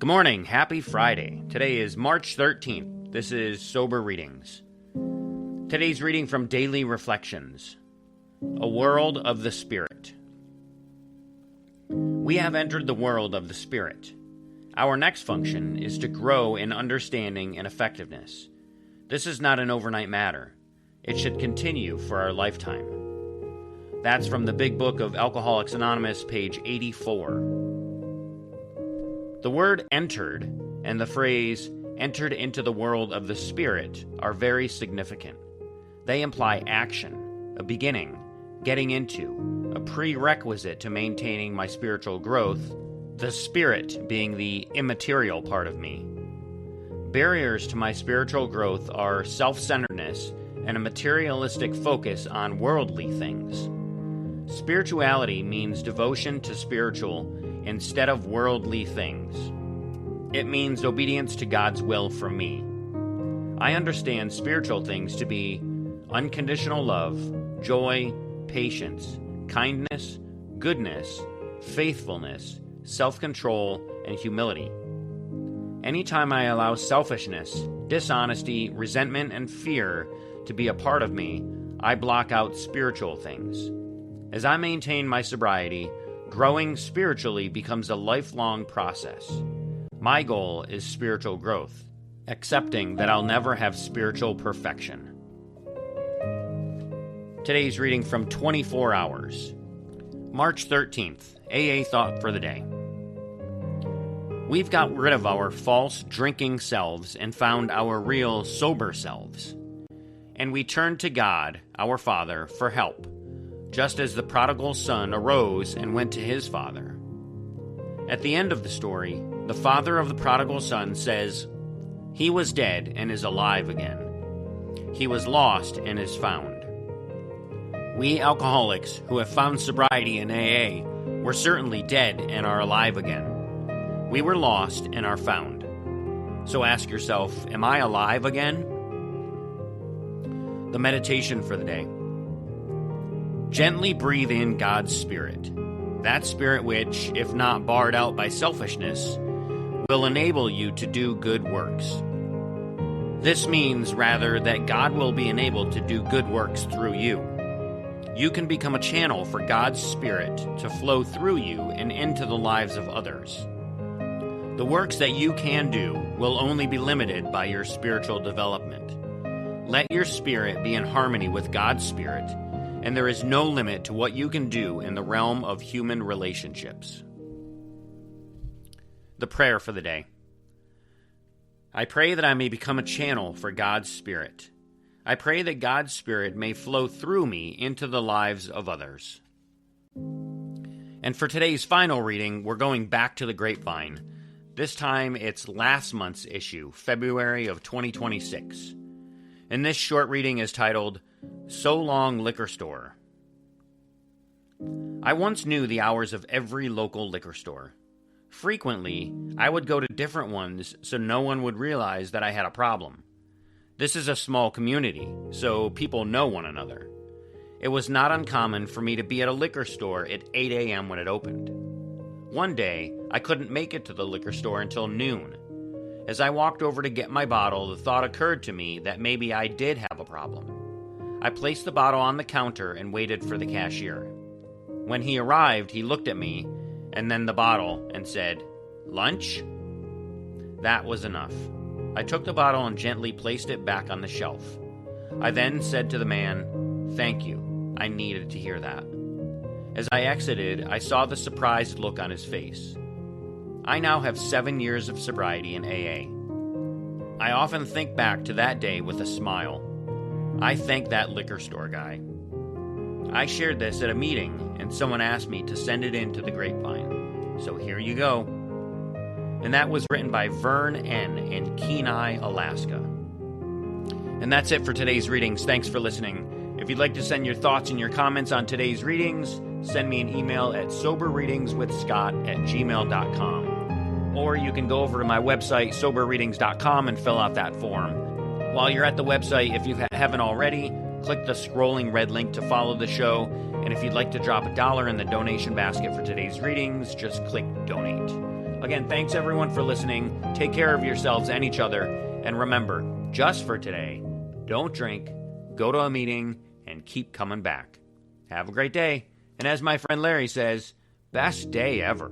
Good morning. Happy Friday. Today is March 13th. This is Sober Readings. Today's reading from Daily Reflections. A World of the Spirit. We have entered the world of the Spirit. Our next function is to grow in understanding and effectiveness. This is not an overnight matter. It should continue for our lifetime. That's from the Big Book of Alcoholics Anonymous, page 84. The word entered and the phrase entered into the world of the Spirit are very significant. They imply action, a beginning, getting into, a prerequisite to maintaining my spiritual growth, the Spirit being the immaterial part of me. Barriers to my spiritual growth are self-centeredness and a materialistic focus on worldly things. Spirituality means devotion to spiritual instead of worldly things. It means obedience to God's will for me. I understand spiritual things to be unconditional love, joy, patience, kindness, goodness, faithfulness, self-control, and humility. Anytime I allow selfishness, dishonesty, resentment, and fear to be a part of me, I block out spiritual things. As I maintain my sobriety, growing spiritually becomes a lifelong process. My goal is spiritual growth, accepting that I'll never have spiritual perfection. Today's reading from 24 Hours. March 13th, AA Thought for the Day. We've got rid of our false drinking selves and found our real sober selves. And we turn to God, our Father, for help, just as the prodigal son arose and went to his father. At the end of the story, the father of the prodigal son says, "He was dead and is alive again. He was lost and is found." We alcoholics who have found sobriety in AA were certainly dead and are alive again. We were lost and are found. So ask yourself, am I alive again? The meditation for the day. Gently breathe in God's Spirit. That Spirit which, if not barred out by selfishness, will enable you to do good works. This means, rather, that God will be enabled to do good works through you. You can become a channel for God's Spirit to flow through you and into the lives of others. The works that you can do will only be limited by your spiritual development. Let your spirit be in harmony with God's Spirit, and there is no limit to what you can do in the realm of human relationships. The prayer for the day. I pray that I may become a channel for God's Spirit. I pray that God's Spirit may flow through me into the lives of others. And for today's final reading, we're going back to the grapevine. This time it's last month's issue, February of 2026. And this short reading is titled, So Long Liquor Store. I once knew the hours of every local liquor store. Frequently, I would go to different ones so no one would realize that I had a problem. This is a small community, so people know one another. It was not uncommon for me to be at a liquor store at 8 a.m. when it opened. One day, I couldn't make it to the liquor store until noon. As I walked over to get my bottle, the thought occurred to me that maybe I did have a problem. I placed the bottle on the counter and waited for the cashier. When he arrived, he looked at me, and then the bottle, and said, "Lunch?" That was enough. I took the bottle and gently placed it back on the shelf. I then said to the man, "Thank you. I needed to hear that." As I exited, I saw the surprised look on his face. I now have 7 years of sobriety in AA. I often think back to that day with a smile. I thank that liquor store guy. I shared this at a meeting, and someone asked me to send it in to the grapevine. So here you go. And that was written by Vern N. in Kenai, Alaska. And that's it for today's readings. Thanks for listening. If you'd like to send your thoughts and your comments on today's readings, send me an email at soberreadingswithscott@gmail.com. Or you can go over to my website, soberreadings.com, and fill out that form. While you're at the website, if you haven't already, click the scrolling red link to follow the show. And if you'd like to drop $1 in the donation basket for today's readings, just click Donate. Again, thanks everyone for listening. Take care of yourselves and each other. And remember, just for today, don't drink, go to a meeting, and keep coming back. Have a great day. And as my friend Larry says, best day ever.